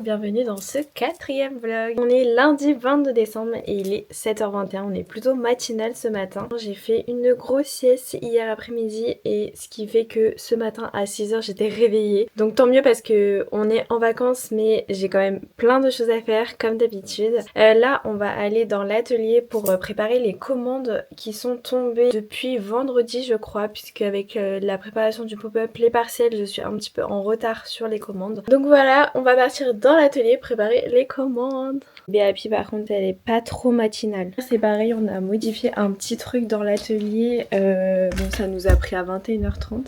bienvenue dans ce 4e vlog. On est lundi 22 décembre et il est 7h21, on est plutôt matinal ce matin. J'ai fait une grosse sieste hier après-midi et ce qui fait que ce matin à 6h j'étais réveillée. Donc tant mieux parce que on est en vacances mais j'ai quand même plein de choses à faire comme d'habitude. Là on va aller dans l'atelier pour préparer les commandes qui sont tombées depuis vendredi je crois, puisque avec la préparation du pop-up, les parcelles, je suis un petit peu en retard sur les commandes. Donc voilà, on va partir dans l'atelier préparer les commandes. BAP par contre elle est pas trop matinale. C'est pareil, on a modifié un petit truc dans l'atelier. Bon ça nous a pris à 21h30.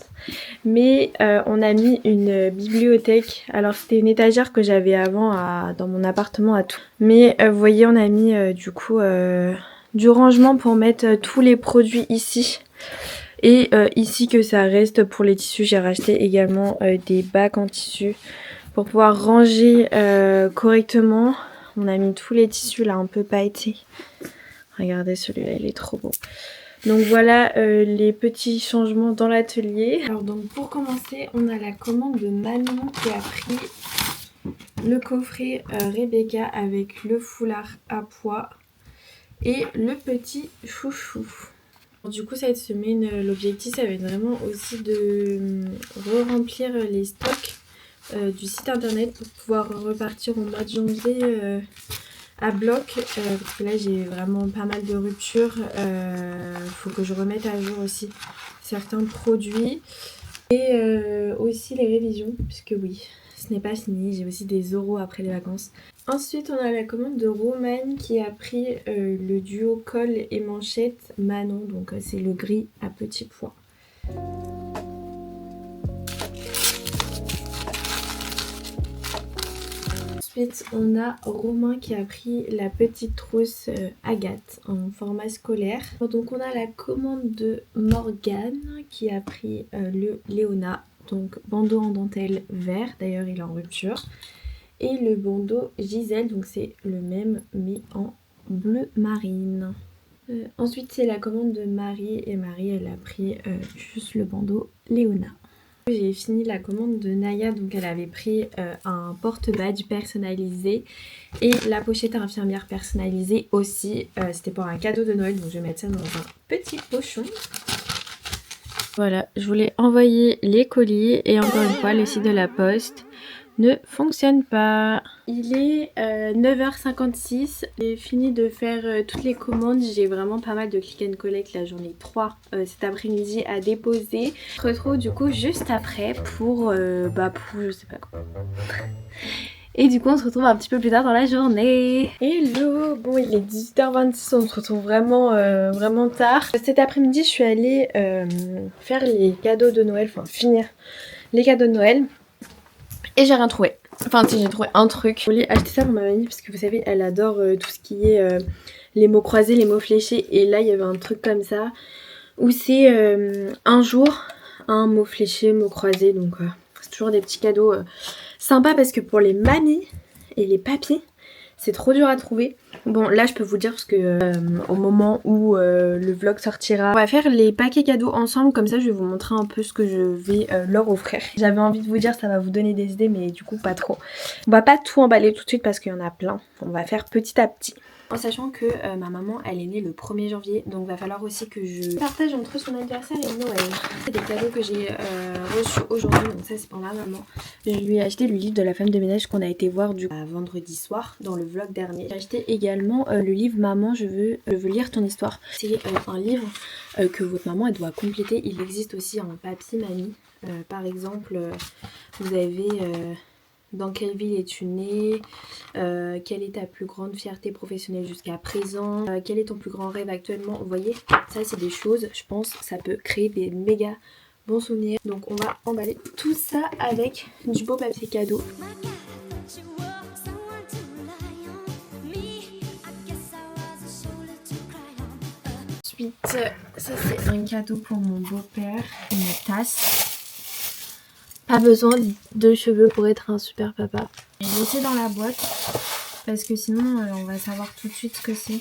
Mais on a mis une bibliothèque. Alors c'était une étagère que j'avais avant dans mon appartement à tout. Mais vous voyez on a mis du coup du rangement pour mettre tous les produits ici. Et ici que ça reste pour les tissus, j'ai racheté également des bacs en tissu pour pouvoir ranger correctement. On a mis tous les tissus là un peu pailletés. Regardez celui-là, il est trop beau. Donc voilà les petits changements dans l'atelier. Alors donc pour commencer, on a la commande de Manon qui a pris le coffret Rebecca avec le foulard à pois et le petit chouchou. Du coup cette semaine l'objectif ça va être vraiment aussi de re-remplir les stocks du site internet pour pouvoir repartir au mois de janvier à bloc parce que là j'ai vraiment pas mal de ruptures. Faut que je remette à jour aussi certains produits et aussi les révisions puisque oui ce n'est pas fini, j'ai aussi des oraux après les vacances. Ensuite on a la commande de Romane qui a pris le duo col et manchette Manon, donc c'est le gris à petits pois. Ensuite on a Romain qui a pris la petite trousse Agathe en format scolaire. Donc on a la commande de Morgane qui a pris le Léona, donc bandeau en dentelle vert, d'ailleurs il est en rupture. Et le bandeau Gisèle, donc c'est le même mais en bleu marine. Ensuite c'est la commande de Marie et Marie elle a pris juste le bandeau Léona. J'ai fini la commande de Naya, donc elle avait pris un porte-badge personnalisé et la pochette infirmière personnalisée aussi. C'était pour un cadeau de Noël, donc je vais mettre ça dans un petit pochon. Voilà, je voulais envoyer les colis et encore une fois le site de la poste ne fonctionne pas. Il est 9h56. J'ai fini de faire toutes les commandes. J'ai vraiment pas mal de click and collect. Là j'en ai 3 cet après-midi à déposer. Je me retrouve du coup juste après pour je sais pas quoi. Et du coup on se retrouve un petit peu plus tard dans la journée. Hello. Bon il est 18h26, on se retrouve vraiment vraiment tard. Cet après-midi je suis allée faire les cadeaux de Noël, enfin finir les cadeaux de Noël. Et j'ai rien trouvé. Enfin si j'ai trouvé un truc. Je voulais acheter ça pour ma mamie parce que vous savez elle adore tout ce qui est les mots croisés, les mots fléchés. Et là il y avait un truc comme ça où c'est un jour un mot fléché, mot croisé. Donc c'est toujours des petits cadeaux sympas parce que pour les mamies et les papiers c'est trop dur à trouver. Bon là je peux vous dire parce que au moment où le vlog sortira, on va faire les paquets cadeaux ensemble, comme ça je vais vous montrer un peu ce que je vais leur offrir. J'avais envie de vous dire ça va vous donner des idées mais du coup pas trop. On va pas tout emballer tout de suite parce qu'il y en a plein, on va faire petit à petit. En sachant que ma maman elle est née le 1er janvier, donc va falloir aussi que je partage entre son anniversaire et Noël. C'est des cadeaux que j'ai reçus aujourd'hui, donc ça c'est pour ma maman. Je lui ai acheté le livre de la femme de ménage qu'on a été voir du vendredi soir dans le vlog dernier. J'ai acheté également le livre Maman je veux lire ton histoire. C'est un livre que votre maman elle doit compléter. Il existe aussi en papier mamie. Par exemple vous avez... dans quelle ville es-tu née? Quelle est ta plus grande fierté professionnelle jusqu'à présent? Quel est ton plus grand rêve actuellement? Vous voyez, ça c'est des choses, je pense, ça peut créer des méga bons souvenirs. Donc on va emballer tout ça avec du beau papier cadeau. Ensuite, ça c'est un cadeau pour mon beau-père, une tasse. Pas besoin de cheveux pour être un super papa. J'ai laissé dans la boîte parce que sinon on va savoir tout de suite ce que c'est.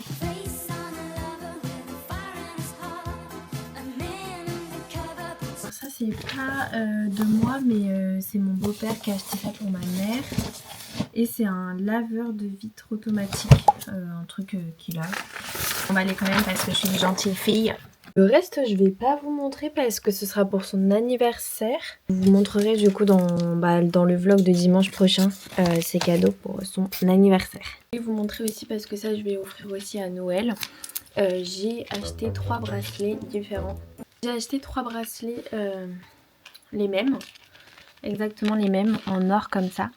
Ça c'est pas de moi mais c'est mon beau-père qui a acheté ça pour ma mère. Et c'est un laveur de vitres automatique, un truc qu'il a. On va aller quand même parce que je suis une gentille fille. Le reste, je vais pas vous montrer parce que ce sera pour son anniversaire. Je vous montrerai du coup dans le vlog de dimanche prochain ses cadeaux pour son anniversaire. Je vais vous montrer aussi parce que ça, je vais offrir aussi à Noël. J'ai acheté 3 bracelets différents. J'ai acheté 3 bracelets les mêmes, exactement les mêmes, en or comme ça.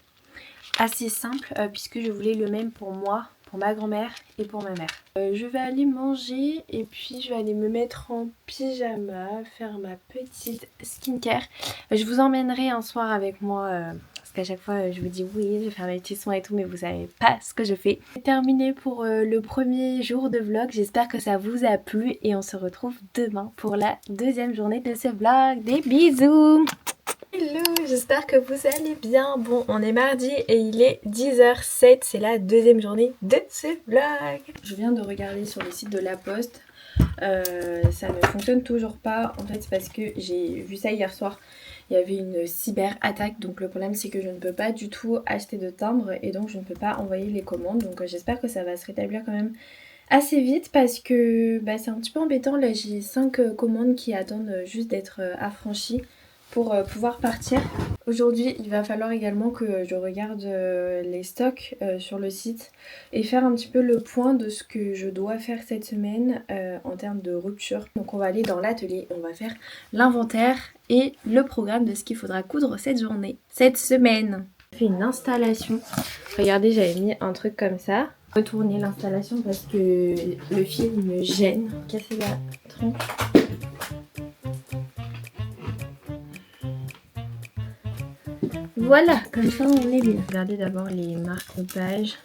Assez simple puisque je voulais le même pour moi, pour ma grand-mère et pour ma mère. Je vais aller manger et puis je vais aller me mettre en pyjama, faire ma petite skincare. Je vous emmènerai un soir avec moi parce qu'à chaque fois je vous dis oui, je vais faire mes petits soins et tout, mais vous savez pas ce que je fais. C'est terminé pour le premier jour de vlog, j'espère que ça vous a plu et on se retrouve demain pour la deuxième journée de ce vlog. Des bisous! Hello, j'espère que vous allez bien. Bon, on est mardi et il est 10h07, c'est la deuxième journée de ce vlog. Je viens de regarder sur le site de La Poste, ça ne fonctionne toujours pas. En fait, c'est parce que j'ai vu ça hier soir. Il y avait une cyber-attaque, donc le problème c'est que je ne peux pas du tout acheter de timbre et donc je ne peux pas envoyer les commandes. Donc j'espère que ça va se rétablir quand même assez vite parce que c'est un petit peu embêtant. Là, j'ai 5 commandes qui attendent juste d'être affranchies pour pouvoir partir. Aujourd'hui, il va falloir également que je regarde les stocks sur le site et faire un petit peu le point de ce que je dois faire cette semaine en termes de rupture. Donc on va aller dans l'atelier, on va faire l'inventaire et le programme de ce qu'il faudra coudre cette journée, cette semaine. J'ai fait une installation. Regardez, j'avais mis un truc comme ça. Retourner l'installation parce que le fil me gêne. Casser la tronche. Voilà, comme ça on est bien. Regardez d'abord les marque-pages.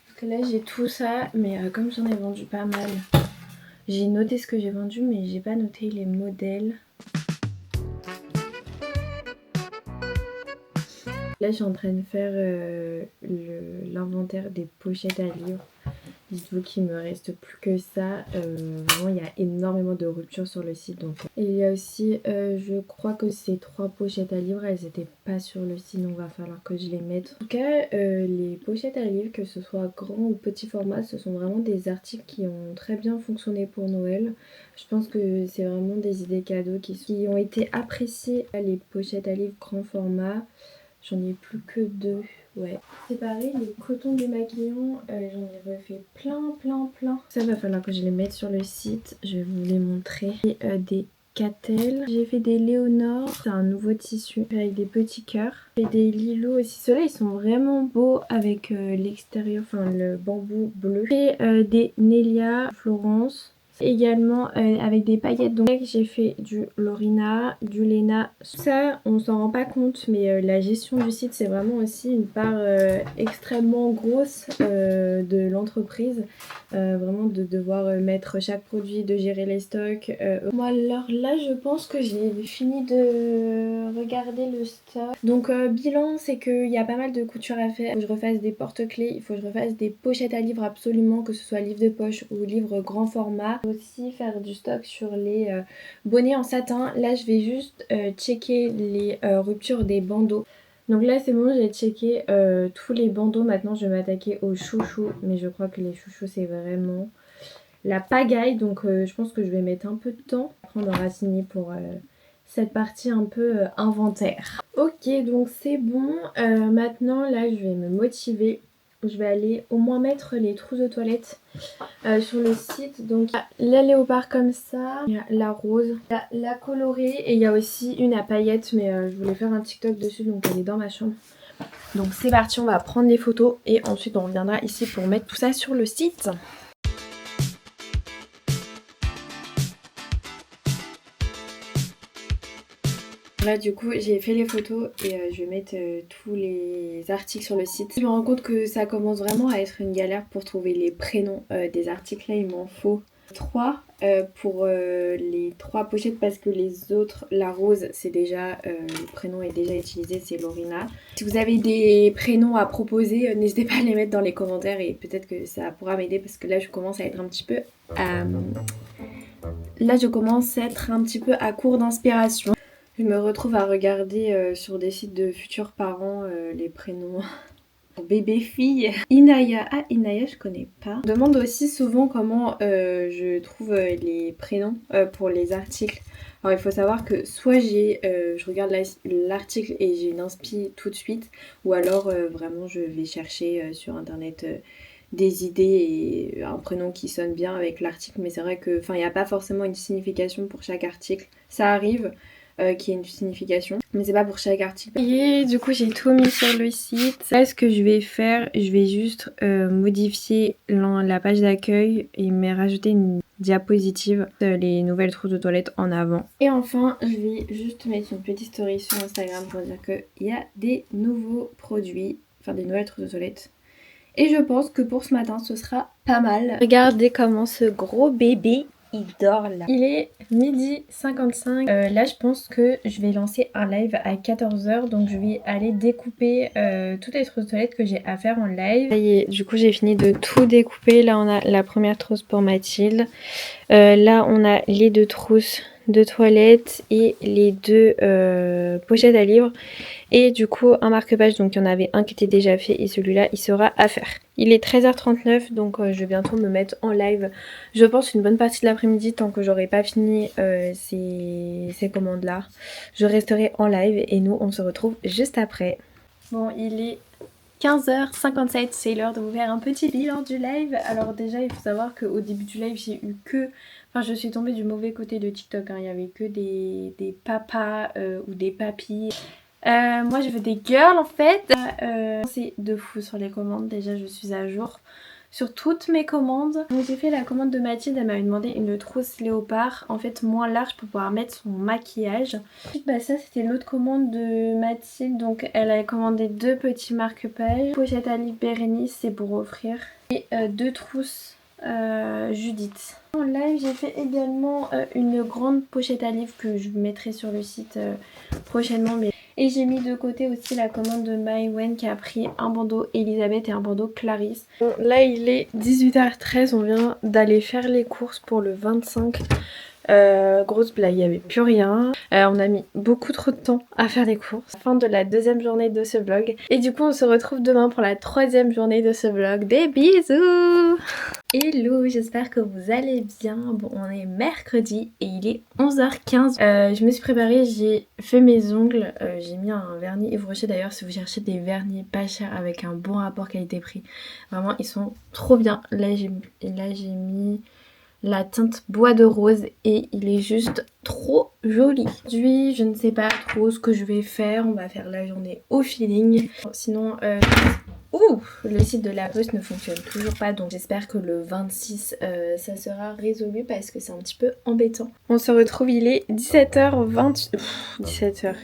Parce que là j'ai tout ça, mais comme j'en ai vendu pas mal, j'ai noté ce que j'ai vendu, mais j'ai pas noté les modèles. Là je suis en train de faire l'inventaire des pochettes à livres. Dites-vous qu'il me reste plus que ça. Vraiment il y a énormément de ruptures sur le site. Donc. Et il y a aussi, je crois que ces 3 pochettes à livres, elles n'étaient pas sur le site, donc il va falloir que je les mette. En tout cas, les pochettes à livres, que ce soit grand ou petit format, ce sont vraiment des articles qui ont très bien fonctionné pour Noël. Je pense que c'est vraiment des idées cadeaux qui ont été appréciées. Les pochettes à livres grand format, j'en ai plus que 2. Ouais. C'est pareil, les cotons démaquillants, j'en ai refait plein. Ça va falloir que je les mette sur le site, je vais vous les montrer. Et, des Catel, j'ai fait des Léonore, c'est un nouveau tissu avec des petits cœurs. Et des Lilo aussi, ceux-là ils sont vraiment beaux avec l'extérieur, enfin le bambou bleu. Et des Nelia Florence. Également avec des paillettes, donc j'ai fait du Lorina, du Lena. Ça on s'en rend pas compte, mais la gestion du site c'est vraiment aussi une part extrêmement grosse de l'entreprise. Vraiment de devoir mettre chaque produit, de gérer les stocks. Bon alors là je pense que j'ai fini de regarder le stock. Donc bilan, c'est qu'il y a pas mal de couture à faire. Il faut que je refasse des porte-clés, il faut que je refasse des pochettes à livres absolument, que ce soit livre de poche ou livre grand format. Aussi faire du stock sur les bonnets en satin. Là je vais juste checker les ruptures des bandeaux. Donc là c'est bon, j'ai checké tous les bandeaux. Maintenant je vais m'attaquer aux chouchous, mais je crois que les chouchous c'est vraiment la pagaille. Donc je pense que je vais mettre un peu de temps. Après on aura signé pour cette partie un peu inventaire. Ok, donc c'est bon. Maintenant là je vais me motiver. Je vais aller au moins mettre les trousses de toilette sur le site. Donc il y a la léopard comme ça, il y a la rose, il y a la colorée et il y a aussi une à paillettes, mais je voulais faire un TikTok dessus donc elle est dans ma chambre. Donc c'est parti, on va prendre des photos et ensuite on reviendra ici pour mettre tout ça sur le site. Là du coup j'ai fait les photos et je vais mettre tous les articles sur le site. Je me rends compte que ça commence vraiment à être une galère pour trouver les prénoms des articles. Là il m'en faut 3 pour les 3 pochettes parce que les autres, la rose c'est déjà, le prénom est déjà utilisé, c'est Lorina. Si vous avez des prénoms à proposer, n'hésitez pas à les mettre dans les commentaires et peut-être que ça pourra m'aider parce que là je commence à être un petit peu à court d'inspiration. Je me retrouve à regarder sur des sites de futurs parents les prénoms bébé fille. Inaya, ah Inaya je connais pas. On demande aussi souvent comment je trouve les prénoms pour les articles. Alors il faut savoir que soit je regarde l'article et j'ai une inspi tout de suite, ou alors vraiment je vais chercher sur internet des idées et un prénom qui sonne bien avec l'article, mais c'est vrai que il n'y a pas forcément une signification pour chaque article. Ça arrive qu'il y ait une signification, mais c'est pas pour chaque article. Et du coup j'ai tout mis sur le site. Là ce que je vais faire, je vais juste modifier la page d'accueil et me rajouter une diapositive les nouvelles trousses de toilette en avant. Et enfin je vais juste mettre une petite story sur Instagram pour dire qu'il y a des nouveaux produits, enfin des nouvelles trousses de toilette. Et je pense que pour ce matin ce sera pas mal. Regardez comment ce gros bébé il dort là. Il est 12h55. Là je pense que je vais lancer un live à 14h. Donc je vais aller découper toutes les trousses de toilette que j'ai à faire en live. Ça y est, du coup j'ai fini de tout découper. Là on a la première trousse pour Mathilde. Là on a les 2 trousses de toilette et les 2 pochettes à livres. Et du coup un marque-page, donc il y en avait un qui était déjà fait et celui-là il sera à faire. Il est 13h39 donc je vais bientôt me mettre en live. Je pense une bonne partie de l'après-midi tant que j'aurai pas fini ces commandes là. Je resterai en live et nous on se retrouve juste après. Bon il est 15h57, c'est l'heure de vous faire un petit bilan du live. Alors déjà il faut savoir qu'au début du live j'ai eu que... Enfin je suis tombée du mauvais côté de TikTok, hein. Il y avait que des papas ou des papis. Moi je veux des girls en fait. C'est de fou sur les commandes, déjà je suis à jour sur toutes mes commandes. Donc j'ai fait la commande de Mathilde, elle m'avait demandé une trousse léopard, en fait moins large pour pouvoir mettre son maquillage. Ensuite bah ça c'était l'autre commande de Mathilde, donc elle a commandé 2 petits marque-pages. Pochette à livre Bérénice, c'est pour offrir. Et 2 trousses Judith. En live j'ai fait également une grande pochette à livre que je mettrai sur le site prochainement. Et j'ai mis de côté aussi la commande de Maïwen qui a pris un bandeau Elisabeth et un bandeau Clarisse. Bon, là il est 18h13, on vient d'aller faire les courses pour le 25. Grosse blague, il n'y avait plus rien. On a mis beaucoup trop de temps à faire les courses. Fin de la 2e journée de ce vlog. Et du coup on se retrouve demain pour la 3e journée de ce vlog. Des bisous! Hello, j'espère que vous allez bien. Bon, on est mercredi et il est 11h15. Je me suis préparée, j'ai fait mes ongles. J'ai mis un vernis Yves Rocher. D'ailleurs, si vous cherchez des vernis pas chers avec un bon rapport qualité-prix, vraiment ils sont trop bien. Là j'ai mis la teinte bois de rose et il est juste trop joli. Aujourd'hui, je ne sais pas trop ce que je vais faire. On va faire la journée au feeling. Sinon, le site de la poste ne fonctionne toujours pas, donc j'espère que le 26 ça sera résolu parce que c'est un petit peu embêtant. On se retrouve, il est 17h20. 17h.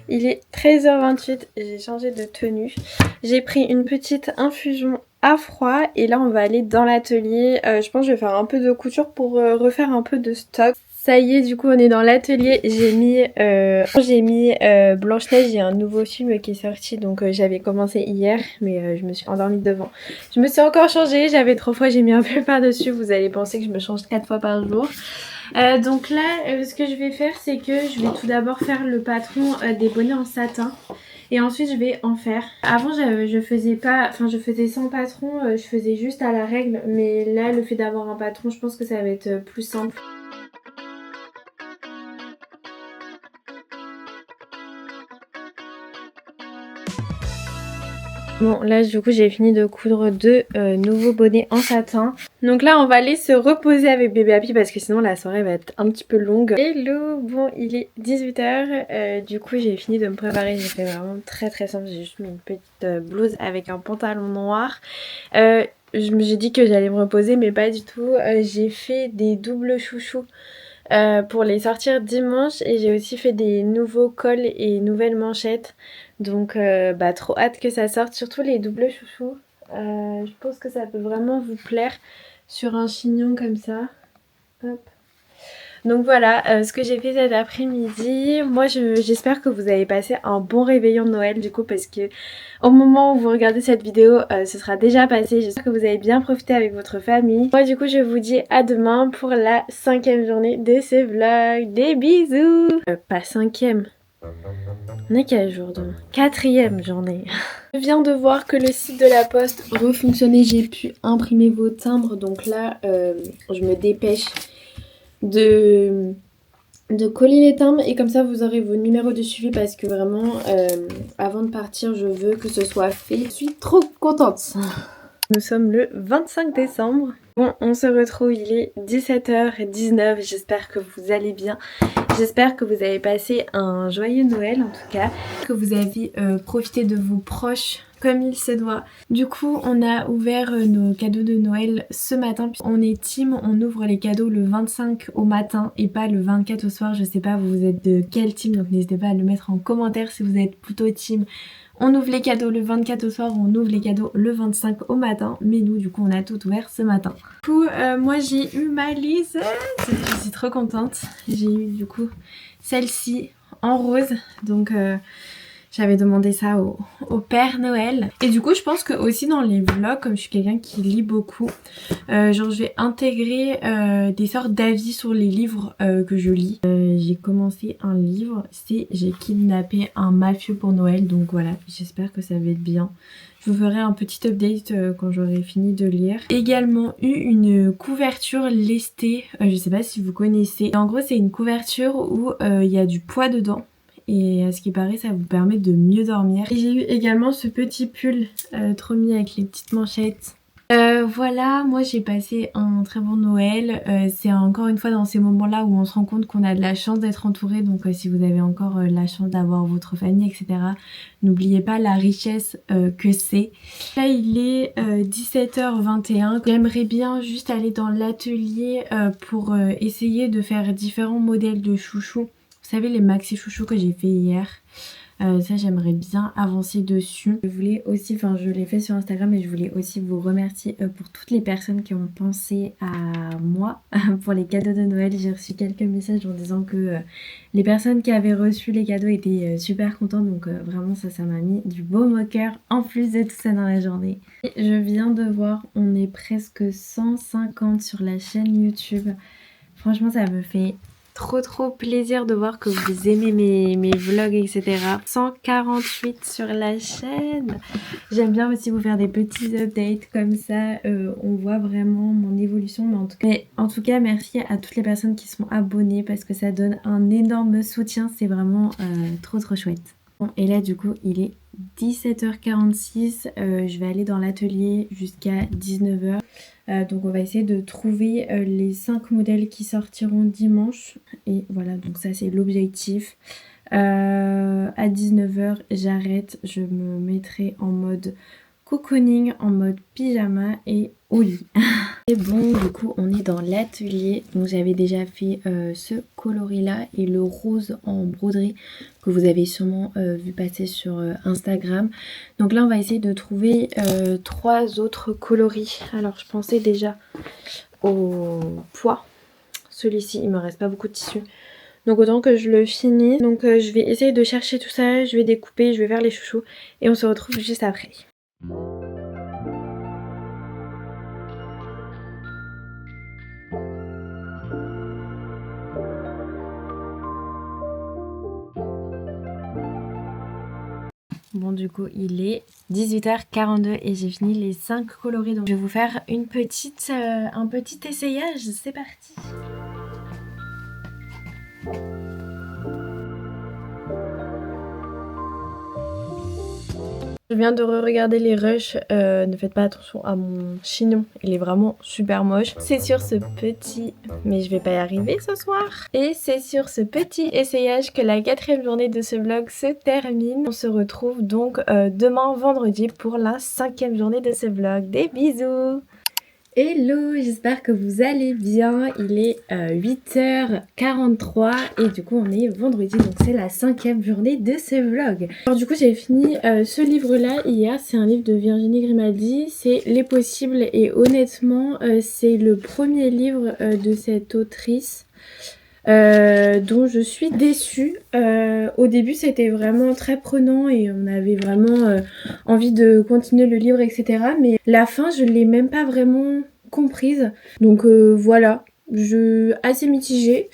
Il est 13h28, j'ai changé de tenue. J'ai pris une petite infusion à froid et là on va aller dans l'atelier. Je pense que je vais faire un peu de couture pour refaire un peu de stock. Ça y est, du coup on est dans l'atelier. J'ai mis Blanche-Neige, j'ai un nouveau film qui est sorti, donc j'avais commencé hier mais je me suis endormie devant. Je me suis encore changée, j'avais 3 fois, j'ai mis un peu par-dessus. Vous allez penser que je me change 4 fois par jour. Donc là ce que je vais faire c'est que je vais tout d'abord faire le patron des bonnets en satin. Et ensuite je vais en faire. Avant je faisais pas, enfin je faisais sans patron, je faisais juste à la règle. Mais là le fait d'avoir un patron, je pense que ça va être plus simple. Bon là du coup j'ai fini de coudre 2 nouveaux bonnets en satin. Donc là on va aller se reposer avec bébé Happy parce que sinon la soirée va être un petit peu longue. Hello, bon il est 18h, du coup j'ai fini de me préparer. J'ai fait vraiment très simple, j'ai juste mis une petite blouse avec un pantalon noir. J'ai dit que j'allais me reposer mais pas du tout. J'ai fait des doubles chouchous pour les sortir dimanche et j'ai aussi fait des nouveaux cols et nouvelles manchettes. Donc trop hâte que ça sorte, surtout les doubles chouchous. Je pense que ça peut vraiment vous plaire sur un chignon comme ça. Hop. Donc voilà ce que j'ai fait cet après-midi. Moi j'espère que vous avez passé un bon réveillon de Noël du coup, parce que au moment où vous regardez cette vidéo ce sera déjà passé. J'espère que vous avez bien profité avec votre famille. Moi du coup je vous dis à demain pour la 5e journée de ce vlog. Des bisous. Pas 5e. On est quel jour demain? 4e journée. Je viens de voir que le site de la poste refonctionnait. J'ai pu imprimer vos timbres. Donc là je me dépêche de coller les timbres et comme ça vous aurez vos numéros de suivi, parce que vraiment avant de partir je veux que ce soit fait. Je suis trop contente. Nous sommes le 25 décembre. Bon, on se retrouve, il est 17h19. J'espère que vous allez bien. J'espère que vous avez passé un joyeux Noël en tout cas. Que vous avez profité de vos proches comme il se doit. Du coup, on a ouvert nos cadeaux de Noël ce matin. On est team, on ouvre les cadeaux le 25 au matin et pas le 24 au soir. Je sais pas, vous êtes de quel team, donc n'hésitez pas à le mettre en commentaire si vous êtes plutôt team on ouvre les cadeaux le 24 au soir, on ouvre les cadeaux le 25 au matin. Mais nous, du coup, on a tout ouvert ce matin. Du coup, moi, j'ai eu ma lisette. Je suis trop contente. J'ai eu, du coup, celle-ci en rose. Donc, j'avais demandé ça au Père Noël. Et du coup, je pense que aussi dans les vlogs, comme je suis quelqu'un qui lit beaucoup, genre je vais intégrer des sortes d'avis sur les livres que je lis. J'ai commencé un livre, c'est J'ai kidnappé un mafieux pour Noël. Donc voilà, j'espère que ça va être bien. Je vous ferai un petit update quand j'aurai fini de lire. Également eu une couverture lestée, je sais pas si vous connaissez. En gros, c'est une couverture où il y a du poids dedans. Et à ce qui paraît, ça vous permet de mieux dormir. Et j'ai eu également ce petit pull trop mignon avec les petites manchettes. Voilà, moi j'ai passé un très bon Noël. C'est encore une fois dans ces moments-là où on se rend compte qu'on a de la chance d'être entouré. Donc si vous avez encore la chance d'avoir votre famille, etc., n'oubliez pas la richesse que c'est. Là, il est 17h21. J'aimerais bien juste aller dans l'atelier pour essayer de faire différents modèles de chouchous. Vous savez, les maxi chouchous que j'ai fait hier, ça j'aimerais bien avancer dessus. Je voulais aussi, enfin je l'ai fait sur Instagram, et je voulais aussi vous remercier pour toutes les personnes qui ont pensé à moi pour les cadeaux de Noël. J'ai reçu quelques messages en disant que les personnes qui avaient reçu les cadeaux étaient super contentes. Donc vraiment ça m'a mis du baume au cœur en plus de tout ça dans la journée. Et je viens de voir, on est presque 150 sur la chaîne YouTube. Franchement ça me fait trop plaisir de voir que vous aimez mes vlogs, etc. 148 sur la chaîne. J'aime bien aussi vous faire des petits updates comme ça. On voit vraiment mon évolution. Mais en tout cas, merci à toutes les personnes qui sont abonnées, parce que ça donne un énorme soutien. C'est vraiment trop chouette. Bon, et là du coup il est 17h46. Je vais aller dans l'atelier jusqu'à 19h. Donc on va essayer de trouver les 5 modèles qui sortiront dimanche. Et voilà, donc ça c'est l'objectif. À 19h j'arrête, je me mettrai en mode cocooning, en mode pyjama et au lit. Et bon, du coup on est dans l'atelier. Donc j'avais déjà fait ce coloris là et le rose en broderie que vous avez sûrement vu passer sur Instagram. Donc là on va essayer de trouver 3 autres coloris. Alors je pensais déjà au pois. Celui-ci il me reste pas beaucoup de tissu, donc autant que je le finis. Donc je vais essayer de chercher tout ça, je vais découper, je vais faire les chouchous et on se retrouve juste après. Bon du coup il est 18h42 et j'ai fini les 5 coloris. Donc je vais vous faire un petit essayage, c'est parti. Je viens de re-regarder les rushs, ne faites pas attention à mon chignon, il est vraiment super moche. C'est sur ce petit, mais je vais pas y arriver ce soir. Et c'est sur ce petit essayage que la 4e journée de ce vlog se termine. On se retrouve donc demain vendredi pour la 5e journée de ce vlog. Des bisous! Hello, j'espère que vous allez bien. Il est 8h43 et du coup on est vendredi, donc c'est la 5e journée de ce vlog. Alors du coup j'ai fini ce livre là hier, c'est un livre de Virginie Grimaldi, c'est Les Possibles, et honnêtement c'est le premier livre de cette autrice. dont je suis déçue. Au début c'était vraiment très prenant et on avait vraiment envie de continuer le livre, etc. Mais la fin je ne l'ai même pas vraiment comprise. Donc voilà. Assez mitigée.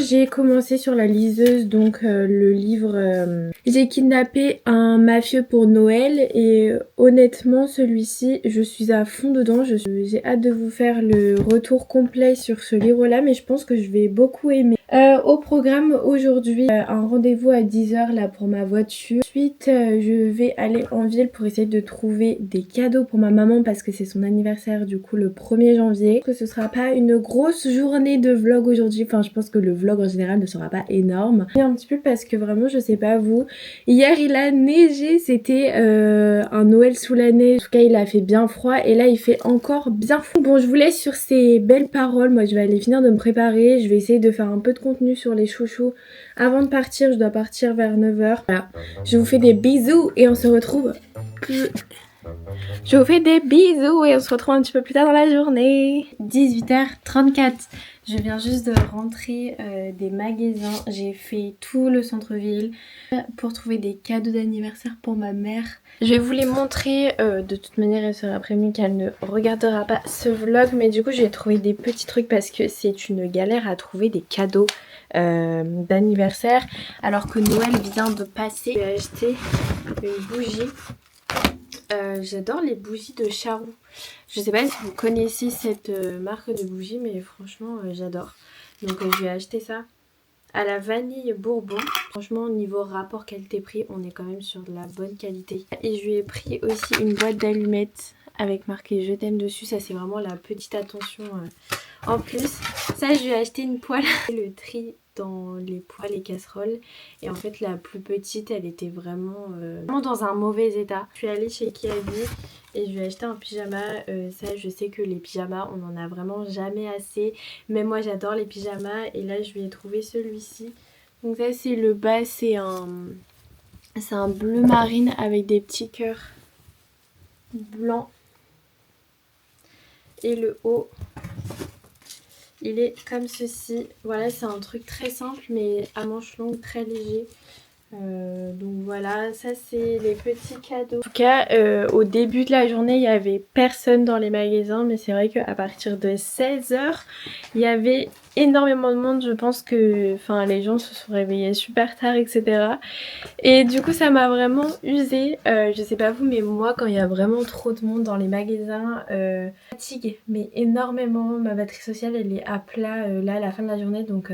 J'ai commencé sur la liseuse, donc le livre J'ai kidnappé un mafieux pour Noël, et honnêtement celui-ci je suis à fond dedans. J'ai hâte de vous faire le retour complet sur ce livre là, mais je pense que je vais beaucoup aimer. Au programme aujourd'hui, un rendez-vous à 10h là pour ma voiture. Ensuite je vais aller en ville pour essayer de trouver des cadeaux pour ma maman parce que c'est son anniversaire du coup le 1er janvier. Que ce sera pas une grosse journée de vlog aujourd'hui, enfin je pense que le vlog en général ne sera pas énorme. Et un petit peu parce que vraiment je sais pas vous, hier il a neigé, c'était un Noël sous la neige, en tout cas il a fait bien froid et là il fait encore bien froid. Bon je vous laisse sur ces belles paroles, moi je vais aller finir de me préparer, je vais essayer de faire un peu de contenu sur les chouchous avant de partir. Je dois partir vers 9h. Voilà, je vous fais des bisous et on se retrouve... Je vous fais des bisous et on se retrouve un petit peu plus tard dans la journée. 18h34. Je viens juste de rentrer des magasins. J'ai fait tout le centre-ville pour trouver des cadeaux d'anniversaire pour ma mère. Je vais vous les montrer. De toute manière, elle sera prévenue qu'elle ne regardera pas ce vlog. Mais du coup, j'ai trouvé des petits trucs parce que c'est une galère à trouver des cadeaux d'anniversaire. Alors que Noël vient de passer. J'ai acheté une bougie. J'adore les bougies de Charroux. Je sais pas si vous connaissez cette marque de bougies, mais franchement j'adore. Donc je vais acheter ça à la vanille bourbon. Franchement niveau rapport qualité-prix, on est quand même sur de la bonne qualité. Et je lui ai pris aussi une boîte d'allumettes avec marqué je t'aime dessus. Ça c'est vraiment la petite attention en plus. Ça je lui ai acheté une poêle. Le tri dans les poêles et casseroles, et en fait la plus petite elle était vraiment dans un mauvais état. Je suis allée chez Kiabi et je lui ai acheté un pyjama. Ça je sais que les pyjamas on en a vraiment jamais assez, mais moi j'adore les pyjamas et là je lui ai trouvé celui-ci. Donc ça c'est le bas, c'est un bleu marine avec des petits cœurs blancs, et le haut il est comme ceci. Voilà, c'est un truc très simple mais à manches longues, très léger. Donc voilà, ça c'est les petits cadeaux. En tout cas, au début de la journée, il n'y avait personne dans les magasins, mais c'est vrai qu'à partir de 16h, il y avait énormément de monde. Je pense que les gens se sont réveillés super tard, etc. Et du coup, ça m'a vraiment usée. Je sais pas vous, mais moi, quand il y a vraiment trop de monde dans les magasins, fatigue, mais énormément. Ma batterie sociale, elle est à plat là à la fin de la journée, donc...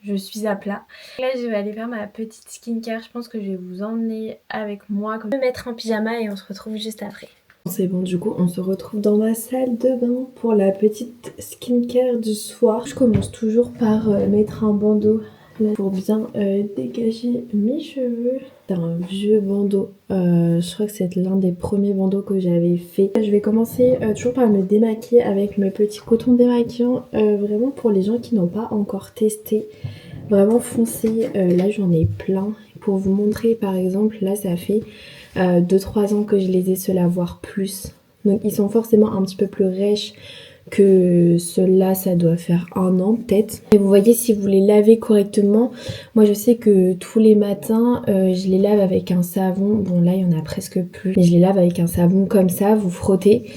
je suis à plat. Là je vais aller faire ma petite skincare. Je pense que je vais vous emmener avec moi. Je vais me mettre en pyjama et on se retrouve juste après. C'est bon, du coup on se retrouve dans ma salle de bain pour la petite skincare du soir. Je commence toujours par mettre un bandeau là pour bien dégager mes cheveux. C'est un vieux bandeau, je crois que c'est l'un des premiers bandeaux que j'avais fait. Je vais commencer toujours par me démaquiller avec mes petits cotons démaquillants, vraiment pour les gens qui n'ont pas encore testé. Vraiment foncez, là j'en ai plein. Pour vous montrer par exemple, là ça fait 2-3 ans que je les ai, ceux-là, voire plus. Donc ils sont forcément un petit peu plus rêches que ceux-là, ça doit faire 1 an peut-être. Et vous voyez, si vous les lavez correctement, moi je sais que tous les matins je les lave avec un savon. Bon là il y en a presque plus, mais je les lave avec un savon comme ça, vous frottez.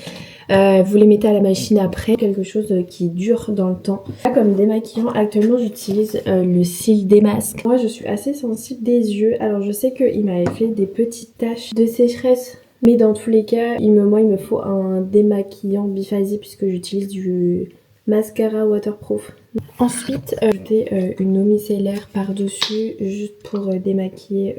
Vous les mettez à la machine après, quelque chose qui dure dans le temps. Là, comme démaquillant, actuellement j'utilise le cils démasque. Moi je suis assez sensible des yeux, alors je sais qu'il m'avait fait des petites taches de sécheresse, mais dans tous les cas moi il me faut un démaquillant biphasique puisque j'utilise du mascara waterproof. Ensuite j'ai une eau micellaire par dessus juste pour démaquiller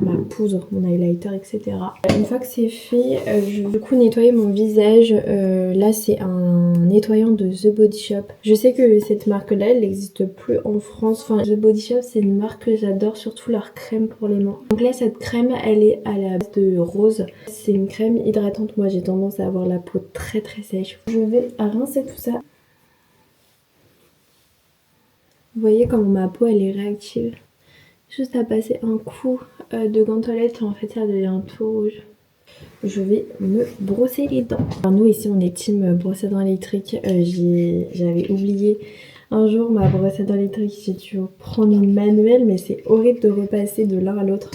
ma poudre, mon highlighter, etc. Une fois que c'est fait, je vais du coup nettoyer mon visage. Là c'est un nettoyant de The Body Shop. Je sais que cette marque là elle n'existe plus en France. Enfin, The Body Shop c'est une marque que j'adore, surtout leur crème pour les mains. Donc là cette crème elle est à la base de rose. C'est une crème hydratante. Moi j'ai tendance à avoir la peau très très sèche. Je vais rincer tout ça. Vous voyez comment ma peau elle est réactive. Juste à passer un coup de gant de toilette, en fait ça devient tout rouge. Je vais me brosser les dents. Alors nous ici on est team brosse à dents électrique. J'avais oublié Un jour, ma brosse à dents électrique, j'ai dû prendre une manuelle, mais c'est horrible de repasser de l'un à l'autre.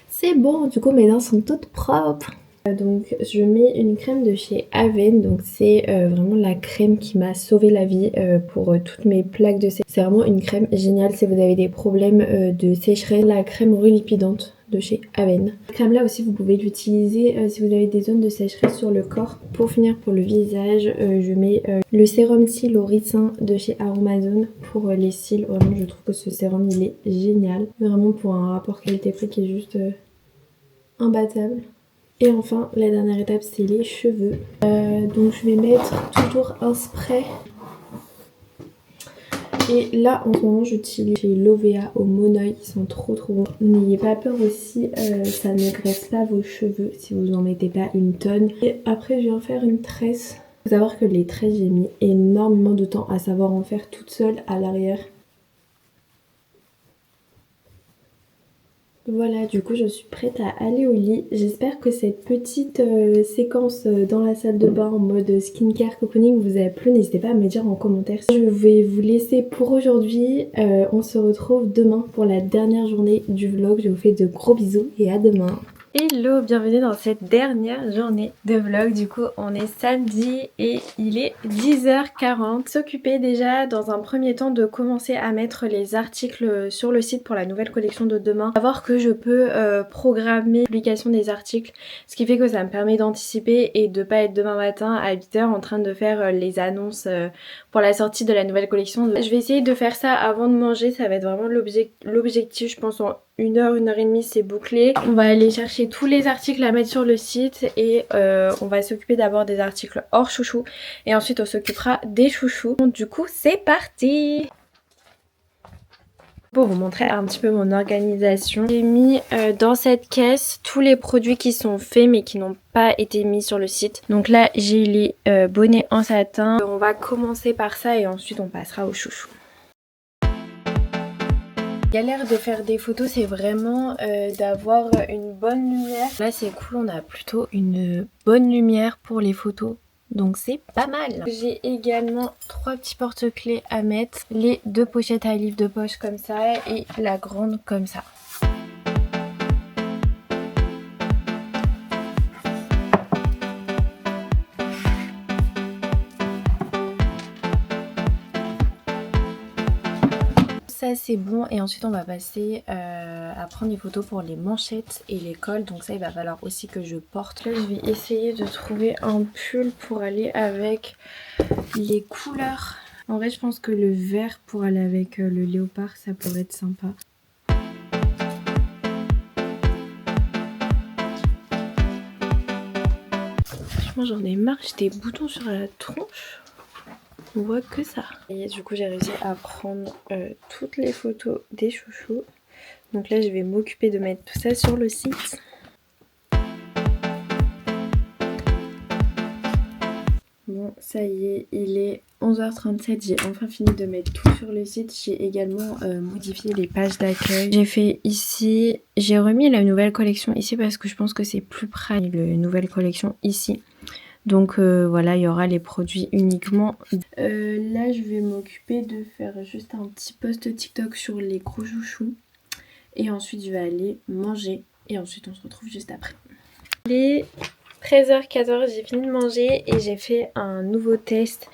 C'est bon, du coup mes dents sont toutes propres. Donc je mets une crème de chez Aven, donc c'est vraiment la crème qui m'a sauvé la vie pour toutes mes plaques de sécheresse. C'est vraiment une crème géniale si vous avez des problèmes de sécheresse. La crème relipidante de chez Aven. Cette crème là aussi vous pouvez l'utiliser si vous avez des zones de sécheresse sur le corps. Pour finir pour le visage, je mets le sérum cils au ricin de chez Aromazone pour les cils. Vraiment je trouve que ce sérum il est génial. Vraiment pour un rapport qualité-prix qui est juste imbattable. Et enfin, la dernière étape, c'est les cheveux. Donc je vais mettre toujours un spray. Et là, en ce moment, j'utilise l'Ovea au Monoï. Ils sont trop bons. N'ayez pas peur aussi, ça ne graisse pas vos cheveux si vous n'en mettez pas une tonne. Et après, je viens faire une tresse. Il faut savoir que les tresses, j'ai mis énormément de temps à savoir en faire toute seule à l'arrière. Voilà, du coup je suis prête à aller au lit. J'espère que cette petite séquence dans la salle de bain en mode skincare cocooning vous a plu. N'hésitez pas à me dire en commentaire. Je vais vous laisser pour aujourd'hui. On se retrouve demain pour la dernière journée du vlog. Je vous fais de gros bisous et à demain. Hello, bienvenue dans cette dernière journée de vlog. Du coup on est samedi et il est 10h40. S'occuper déjà dans un premier temps de commencer à mettre les articles sur le site pour la nouvelle collection de demain. Savoir que je peux programmer la publication des articles, ce qui fait que ça me permet d'anticiper et de pas être demain matin à 8h en train de faire les annonces pour la sortie de la nouvelle collection. Je vais essayer de faire ça avant de manger, ça va être vraiment l'objectif, je pense en 1h, 1h30 c'est bouclé. On va aller chercher tous les articles à mettre sur le site et on va s'occuper d'abord des articles hors chouchou et ensuite on s'occupera des chouchous. Donc, du coup c'est parti! Pour vous montrer un petit peu mon organisation, j'ai mis dans cette caisse tous les produits qui sont faits mais qui n'ont pas été mis sur le site. Donc là j'ai les bonnets en satin. On va commencer par ça et ensuite on passera aux chouchous. Galère de faire des photos, c'est vraiment d'avoir une bonne lumière. Là c'est cool, on a plutôt une bonne lumière pour les photos. Donc c'est pas mal. J'ai également 3 petits porte-clés à mettre. Les 2 pochettes à livres de poche comme ça et la grande comme ça. Ça c'est bon et ensuite on va passer à prendre des photos pour les manchettes et les cols, donc ça il va falloir aussi que je porte. Là je vais essayer de trouver un pull pour aller avec les couleurs. En vrai je pense que le vert pour aller avec le léopard ça pourrait être sympa. Franchement j'en ai marre, j'ai des boutons sur la tronche. On voit que ça. Et du coup j'ai réussi à prendre toutes les photos des chouchous. Donc là je vais m'occuper de mettre tout ça sur le site. Bon ça y est, il est 11h37, j'ai enfin fini de mettre tout sur le site. J'ai également modifié les pages d'accueil. J'ai fait ici, j'ai remis la nouvelle collection ici parce que je pense que c'est plus pratique, la nouvelle collection ici. Donc voilà, il y aura les produits uniquement. Là, je vais m'occuper de faire juste un petit post TikTok sur les gros chouchous. Et ensuite, je vais aller manger. Et ensuite, on se retrouve juste après. Il est 13h14, j'ai fini de manger et j'ai fait un nouveau test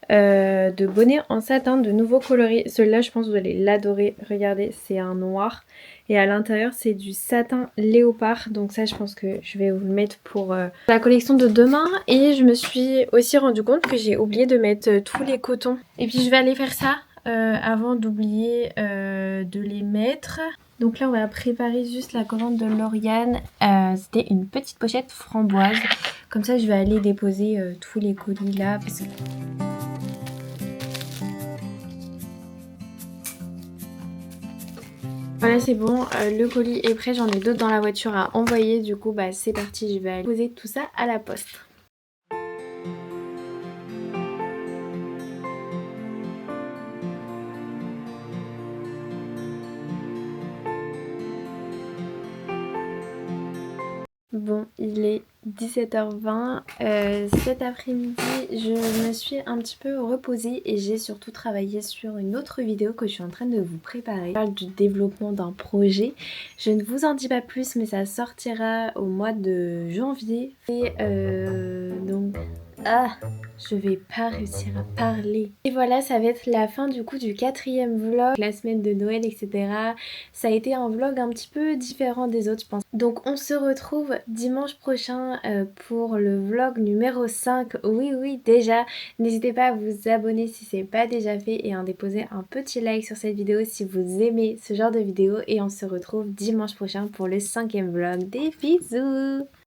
de bonnet en satin de nouveau coloris. Celui-là, je pense que vous allez l'adorer. Regardez, c'est un noir. Et à l'intérieur, c'est du satin léopard. Donc ça, je pense que je vais vous le mettre pour la collection de demain. Et je me suis aussi rendu compte que j'ai oublié de mettre tous les cotons. Et puis, je vais aller faire ça avant d'oublier de les mettre. Donc là, on va préparer juste la commande de Lauriane. C'était une petite pochette framboise. Comme ça, je vais aller déposer tous les colis là. Parce que... Voilà c'est bon, le colis est prêt, j'en ai d'autres dans la voiture à envoyer, du coup bah c'est parti, je vais aller poser tout ça à la poste. Bon, il est 17h20. Cet après-midi, je me suis un petit peu reposée et j'ai surtout travaillé sur une autre vidéo que je suis en train de vous préparer. Je parle du développement d'un projet. Je ne vous en dis pas plus, mais ça sortira au mois de janvier. Et donc... Ah, je vais pas réussir à parler. Et voilà, ça va être la fin du coup du 4e vlog, la semaine de Noël, etc. Ça a été un vlog un petit peu différent des autres, je pense. Donc on se retrouve dimanche prochain pour le vlog numéro 5. Oui, oui, déjà. N'hésitez pas à vous abonner si c'est pas déjà fait et à déposer un petit like sur cette vidéo si vous aimez ce genre de vidéo. Et on se retrouve dimanche prochain pour le 5e vlog. Des bisous!